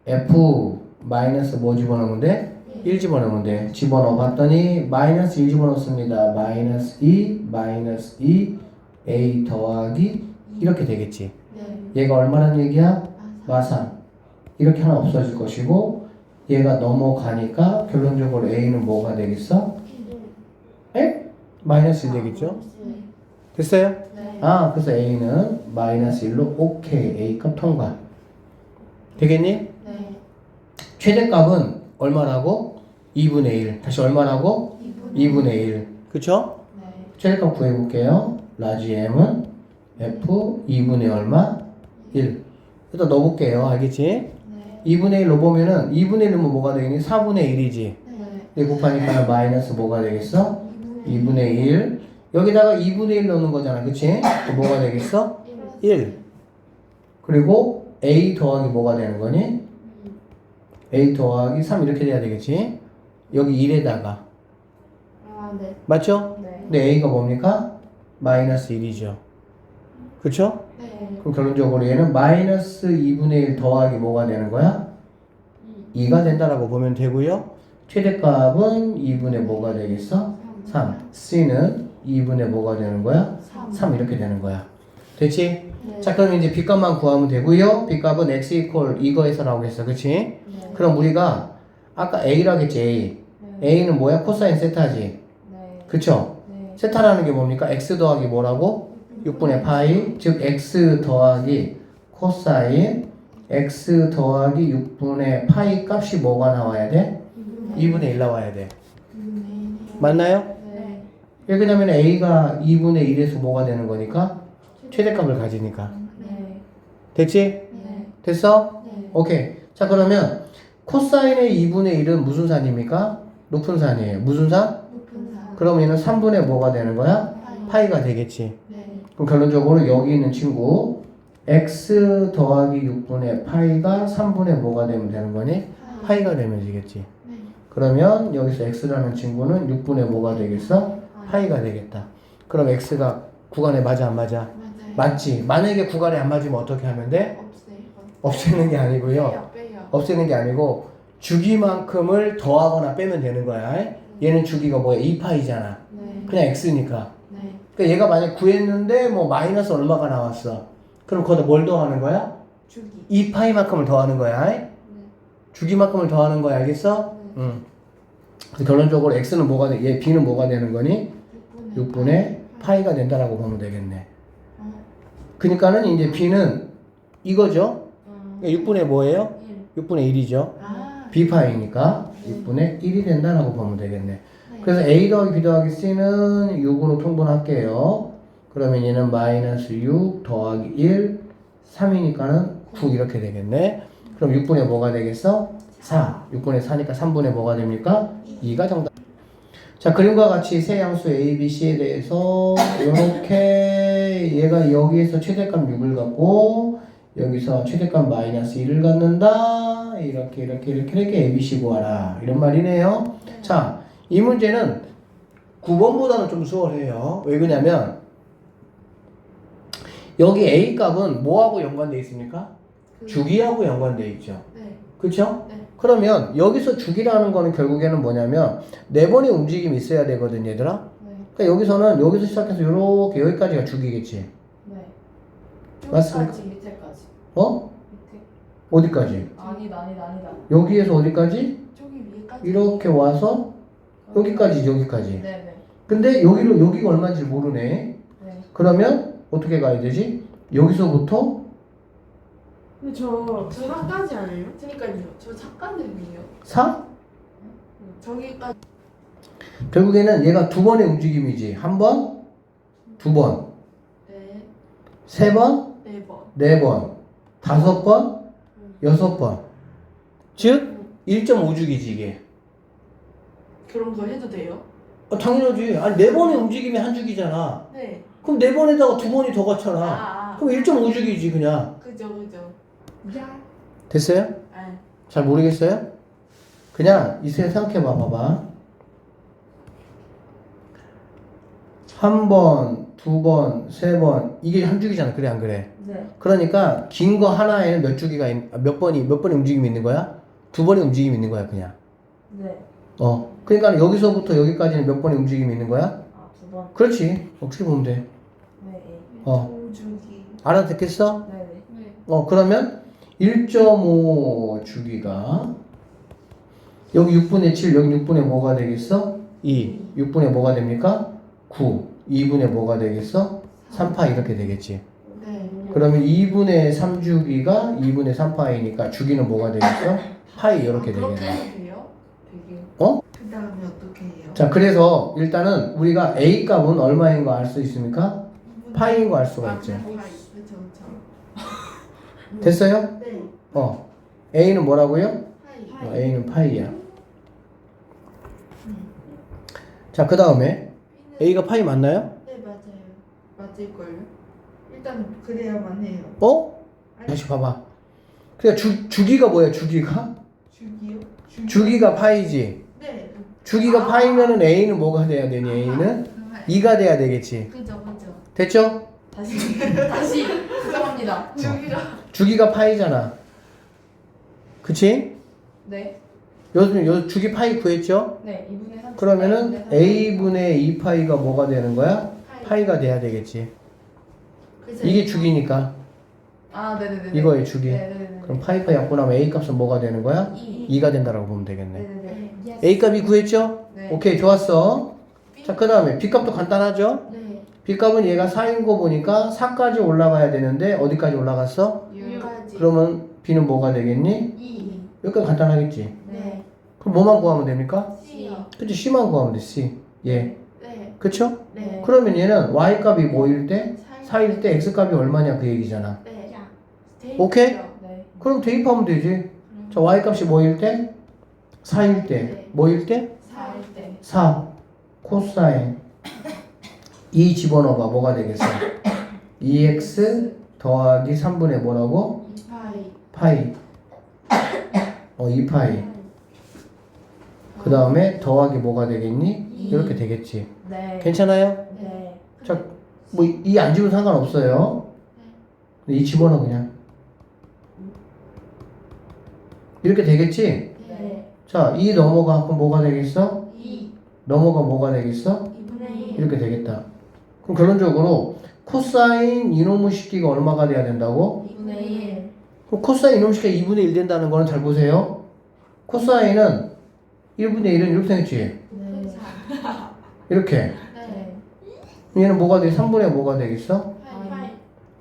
f 마이너스 뭐 집어넣으면 돼? 1 집어넣으면 돼. 집어넣어 봤더니 마이너스 1 집어넣습니다. 마이너스 2 마이너스 2 a 더하기 이렇게 되겠지. 네. 얘가 얼마란 얘기야? 마상. 이렇게 하나 없어질 것이고 얘가 넘어가니까 결론적으로 a는 뭐가 되겠어? 에? 마이너스 1 되겠죠? 됐어요? 네. 그래서 a는 마이너스 1로 오케이 A값 통과. 되겠니? 네. 최대값은 얼마라고? 2분의 1. 다시 얼마라고? 2분의 1. 그쵸? 네. 최대값 구해볼게요. 라지 m은 f 2분의 얼마? 1. 일단 넣어볼게요. 알겠지? 네. 2분의 1 넣어보면은 2분의 1은 뭐가 되겠니? 4분의 1이지. 네. 이 곱하니까 마이너스 뭐가 되겠어? 2분의 1. 여기다가 2분의 1 넣는 거잖아. 그치? 그 뭐가 되겠어? 1. 그리고 a 더하기 뭐가 되는 거니? a 더하기 3 이렇게 돼야 되겠지? 여기 1에다가 네. 맞죠? 네. 근데 a가 뭡니까? 마이너스 1이죠. 그쵸? 네. 그럼 결론적으로 얘는 마이너스 2분의 1 더하기 뭐가 되는 거야? 2가 된다라고 보면 되고요. 최대값은 2분의 뭐가 되겠어? 3. c는 2분의 뭐가 되는 거야? 3 이렇게 되는 거야. 됐지? 네. 자, 그럼 이제 빗값만 구하면 되고요. 빗값은 x 이퀄 이거에서 나오겠어. 그치? 네. 그럼 우리가 아까 a라고 했지 a. 네. a는 뭐야? 코사인 세타지. 네. 그쵸? 네. 세타라는 게 뭡니까? x 더하기 뭐라고? 6분의 파이. 즉 x 더하기 코사인 x 더하기 6분의 파이 값이 뭐가 나와야 돼? 2분의 1 나와야 돼. 맞나요? 네. 왜냐면 a가 2분의 1에서 뭐가 되는 거니까? 최대값을 가지니까. 네. 됐지? 네. 됐어? 네. 오케이. 자, 그러면 코사인의 2분의 1은 무슨 산입니까? 높은 산이에요. 무슨 산? 높은 산. 그럼 얘는 3분의 뭐가 되는 거야? 파이. 파이가 되겠지. 네. 그럼 결론적으로 여기 있는 친구 x 더하기 6분의 파이가 3분의 뭐가 되면 되는 거니? 파이가 되면 되겠지. 네. 그러면 여기서 x라는 친구는 6분의 뭐가 되겠어? 파이가 되겠다. 그럼 x가 구간에 맞아 안 맞아? 맞아요. 맞지. 만약에 구간에 안 맞으면 어떻게 하면 돼? 없애요. 없애는 게 아니고요. 빼요. 없애는 게 아니고 주기만큼을 더하거나 빼면 되는 거야. 얘는 주기가 뭐야? 2파이잖아. 네. 그냥 x니까. 네. 그러니까 얘가 만약 구했는데 뭐 마이너스 얼마가 나왔어. 그럼 거기다 뭘 더하는 거야? 주기. 2파이만큼을 더하는 거야. 네. 주기만큼을 더하는 거야. 알겠어? 네. 응. 그래서 결론적으로 x는 뭐가 돼? 얘 b는 뭐가 되는 거니? 6분의 파이가 된다라고 보면 되겠네. 그러니까는 이제 b는 이거죠. 6분의 뭐예요? 6분의 1이죠. 아. b파이니까 6분의 1이 된다라고 보면 되겠네. 그래서 a 더하기 b 더하기 c는 6으로 통분할게요. 그러면 얘는 마이너스 6 더하기 1, 3이니까는 9 이렇게 되겠네. 그럼 6분의 뭐가 되겠어? 4. 6분의 4니까 3분의 뭐가 됩니까? 2가 정답. 자, 그림과 같이 세 양수 A, B, C에 대해서 이렇게 얘가 여기에서 최대값 6을 갖고 여기서 최대값 마이너스 1을 갖는다. 이렇게 A, B, C 구하라. 이런 말이네요. 자, 이 문제는 9번보다는 좀 수월해요. 왜 그러냐면 여기 A 값은 뭐하고 연관되어 있습니까? 주기하고 연관되어 있죠. 네. 그렇죠? 네. 그러면 여기서 주기라는 거는 결국에는 뭐냐면 네 번의 움직임이 있어야 되거든, 얘들아. 네. 그러니까 여기서는 여기서 시작해서 이렇게 여기까지가 주기겠지. 네. 맞습니까? 여기까지, 밑에까지. 어? 밑에. 어디까지? 아니다. 여기에서 어디까지? 저기 위에까지. 이렇게 와서 여기까지. 네네. 근데 여기가 얼마인지 모르네. 네. 그러면 어떻게 가야 되지? 여기서부터 근데 저 4까지 아니에요? 그러니까요. 저 작가님이에요. 4? 저기까지. 결국에는 얘가 두 번의 움직임이지. 한 번, 두 번, 네. 세 번, 네 번. 네 번, 다섯 번, 여섯 번. 즉 1.5주기지 이게. 그런 거 해도 돼요? 당연하지. 아니 네 번의 움직임이 한 주기잖아. 네. 그럼 네 번에다가 두 번이 더 갖잖아. 그럼 1.5주기지 그냥. 그죠. 됐어요? 네. 잘 모르겠어요? 그냥 이세 생각해 봐봐. 한 번, 두 번, 세 번 이게 한 주기잖아. 그래 안 그래? 네. 그러니까 긴 거 하나에는 몇 번의 움직임이 있는 거야? 두 번의 움직임이 있는 거야 그냥. 네. 그러니까 여기서부터 여기까지는 몇 번의 움직임이 있는 거야? 아, 두 번. 그렇지. 어떻게 보면 돼. 네. 어. 알아듣겠어? 네네. 그러면 1.5 주기가 여기 6분의 7, 여기 6분의 뭐가 되겠어? 2. 6분의 뭐가 됩니까? 9. 2분의 뭐가 되겠어? 3파 이렇게 되겠지. 네. 그러면 2분의 3주기가 2분의 3파이니까 주기는 뭐가 되겠어? 파이 이렇게 그렇게 되겠네. 해도 돼요? 되게. 어? 그 다음에 어떻게 해요? 자, 그래서 일단은 우리가 A 값은 얼마인 거 알 수 있습니까? 파이인 거 알 수가 있죠. 그쵸. 됐어요? 네. A는 뭐라고요? 파이. A는 파이야. 자, 그 다음에 A가 파이 맞나요? 네, 맞아요. 맞을걸요? 일단 그래야만 해요. 다시 봐봐. 그냥 주기가 뭐야, 주기가? 주기요? 주기가 파이지. 네. 주기가 파이면은 A는 뭐가 돼야 되니, A는? 2가 돼야 되겠지. 그죠. 됐죠? 다시 부정합니다. 주기가. 주기가 파이잖아. 그치? 네. 요즘 주기 파이 구했죠? 네. 2분의 3. 그러면은 A분의 2파이가 뭐가 되는 거야? 파이가 돼야 되겠지. 이게 주기니까. 아, 네네네. 이거의 주기. 네네네. 그럼 파이파 약분하면 A 값은 뭐가 되는 거야? 2. 2가 된다라고 보면 되겠네. 네네네. A 값이 구했죠? 네. 오케이, 좋았어. 자, 그 다음에 B 값도 간단하죠? 네. B 값은 얘가 4인 거 보니까 4까지 올라가야 되는데 어디까지 올라갔어? 6까지. 그러면 B는 뭐가 되겠니? 2. 여기까지 간단하겠지. 네. 그럼 뭐만 구하면 됩니까? C요. 그치, C만 구하면 돼, C. 예. 네. 그쵸? 네. 그러면 얘는 Y값이 뭐일 때? 4일 때 X값이 얼마냐 그 얘기잖아. 네. 오케이? 네. 그럼 대입하면 되지. 자, Y값이 뭐일 때? 4일 때. 뭐일 때? 4일 때. 4. 코사인. 2 집어넣어봐. 뭐가 되겠어? 2x 더하기 3분의 뭐라고? 2파이. 파이. 2파이. 그 다음에 더하기 뭐가 되겠니? 이렇게 되겠지. 네. 괜찮아요? 네. 자, 뭐, 이 안 집으면 상관없어요. 근데 이 집어넣어, 그냥. 이렇게 되겠지? 네. 자, 2 넘어가. 그럼 뭐가 되겠어? 2. 넘어가 뭐가 되겠어? 2분의 1. 이렇게 되겠다. 그럼 결론적으로 코사인 이놈의 식기가 얼마가 돼야 된다고? 2분의 1. 그럼 코사인 이놈의 식기가 2분의 1 된다는 거는 잘 보세요. 코사인은 1분의 1은 이렇게 생겼지? 네. 이렇게. 네. 얘는 뭐가 돼? 3분의 뭐가 되겠어? 파이.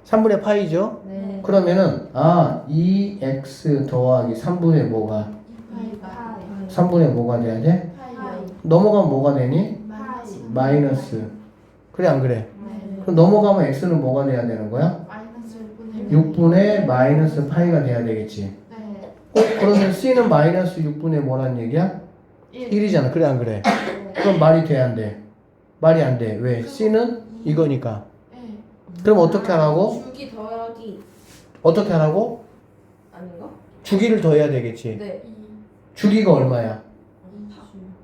3분의 파이죠? 네. 그러면은 2x 더하기 3분의 뭐가? 2파이가. 3분의 뭐가 돼야 돼? 파이. 넘어가면 뭐가 되니? 마이너스. 마이너스. 그래 안 그래? 네. 그럼 넘어가면 x는 뭐가 돼야 되는 거야? 마이너스 6분의 6분의 마이너스 파이가 돼야 되겠지. 네. 그러면 c는 마이너스 6분의 뭐란 얘기야? 1. 1이잖아. 그래 안 그래? 그럼 말이 돼 안 돼? 말이 안 돼. 왜? c는 이거니까. 네. 그럼 어떻게 하라고? 주기 더하기 어떻게 하라고? 아닌가? 주기를 더해야 되겠지. 네. 주기가 얼마야?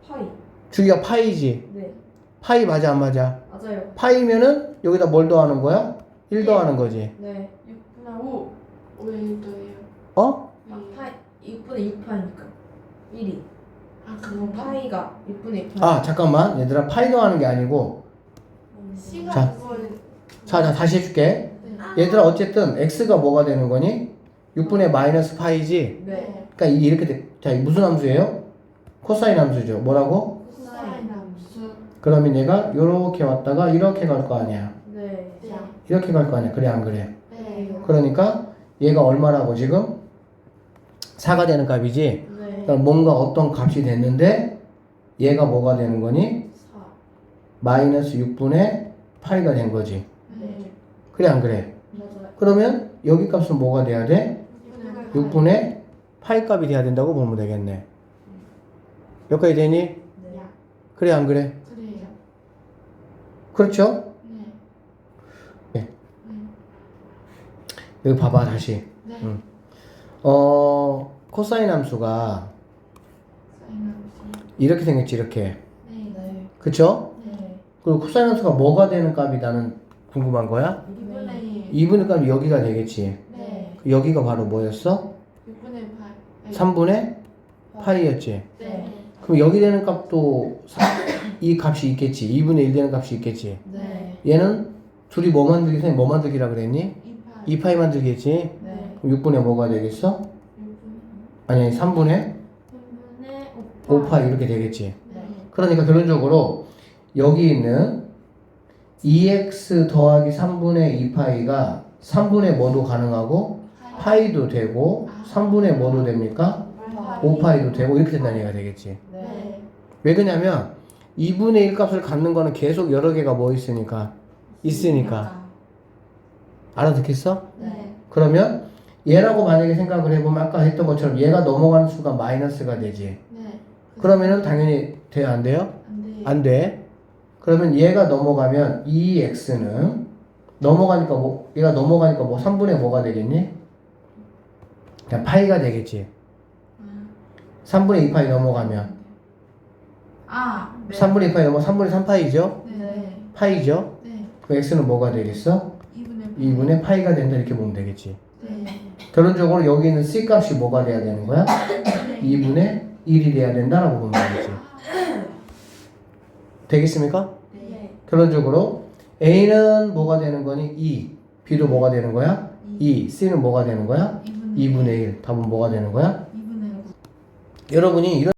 파이. 주기가 파이지. 네. 파이 맞아 안 맞아? 맞아요. 파이면은 여기다 뭘 더하는 거야? 1 더하는 거지. 네. 6분의 5. 5의 1도예요. 어? 파이 6분의 6파이니까 1이. 아, 그건가? 파이가 6분의 6파이. 아 잠깐만 얘들아 파이 더하는 게 아니고 C가 자. 그걸. 자 다시 해줄게. 네. 얘들아 어쨌든 x가 뭐가 되는 거니? 6분의 마이너스 파이지. 네. 그러니까 이렇게 돼. 자, 이 무슨 함수예요? 코사인 함수죠. 뭐라고? 코사인 함수. 그러면 얘가 이렇게 왔다가 이렇게 갈 거 아니야. 네. 네. 이렇게 갈 거 아니야. 그래 안 그래? 네. 그러니까 얘가 얼마라고 지금? 4가 되는 값이지. 네. 그러니까 뭔가 어떤 값이 됐는데 얘가 뭐가 되는 거니? 4. 마이너스 6분의 파이가 된 거지. 네. 그래 안 그래? 맞아요. 그러면 여기 값은 뭐가 돼야 돼? 6분의 6분의 파이 값이 돼야 된다고 보면 되겠네. 여기까지 되니? 네. 그래 안 그래? 그래요. 그렇죠? 네. 네. 네. 여기 봐봐 다시. 네. 코사인 함수가 사인 함수. 이렇게 생겼지 이렇게. 네. 네. 그쵸? 네. 그리고 코사인 함수가 뭐가 되는 값이 나는 궁금한 거야? 2분의 1. 2분의 값이 여기가 되겠지. 네. 여기가 바로 뭐였어? 6분의 8. 3분의 파이였지. 네. 그럼 여기 되는 값도 이 값이 있겠지. 2분의 1 되는 값이 있겠지. 네. 얘는 둘이 뭐 만들기 전에 뭐 만들기라 그랬니? 2파이. 2파이 만들겠지. 네. 그럼 6분의 뭐가 되겠어? 6분의 아니 3분의 3분의 5파이 이렇게 되겠지. 네. 그러니까 결론적으로 여기 있는 2x 더하기 3분의 2파이가 3분의 뭐도 가능하고 파이도 되고 3분의 뭐도 됩니까? 5파이도 되고 이렇게 된다는 얘기가 되겠지. 네. 왜 그러냐면 2분의 1 값을 갖는 거는 계속 여러 개가 뭐 있으니까 알아듣겠어? 네. 그러면 얘라고 만약에 생각을 해보면 아까 했던 것처럼 얘가 넘어가는 수가 마이너스가 되지. 네. 그러면은 당연히 돼요 안 돼요? 안 돼. 안 돼. 그러면 얘가 넘어가면 2x는 넘어가니까 뭐 얘가 넘어가니까 뭐 3분의 뭐가 되겠니? 그냥 파이가 되겠지. 3분의 2파이 넘어가면 아. 네. 3분의 2파이 넘어 3분의 3파이죠? 네. 파이죠? 네. 그 x는 뭐가 되겠어? 2분의 파이가 된다 이렇게 보면 되겠지. 네. 결론적으로 여기 있는 c 값이 뭐가 돼야 되는 거야? 2분의 1이 돼야 된다라고 보면 되겠지. 되겠습니까? 네. 결론적으로 a는 뭐가 되는 거니? 2. b도 뭐가 되는 거야? 2. c는 뭐가 되는 거야? 2분의 1. 답은 뭐가 되는 거야? 2분의 5. 여러분이 이런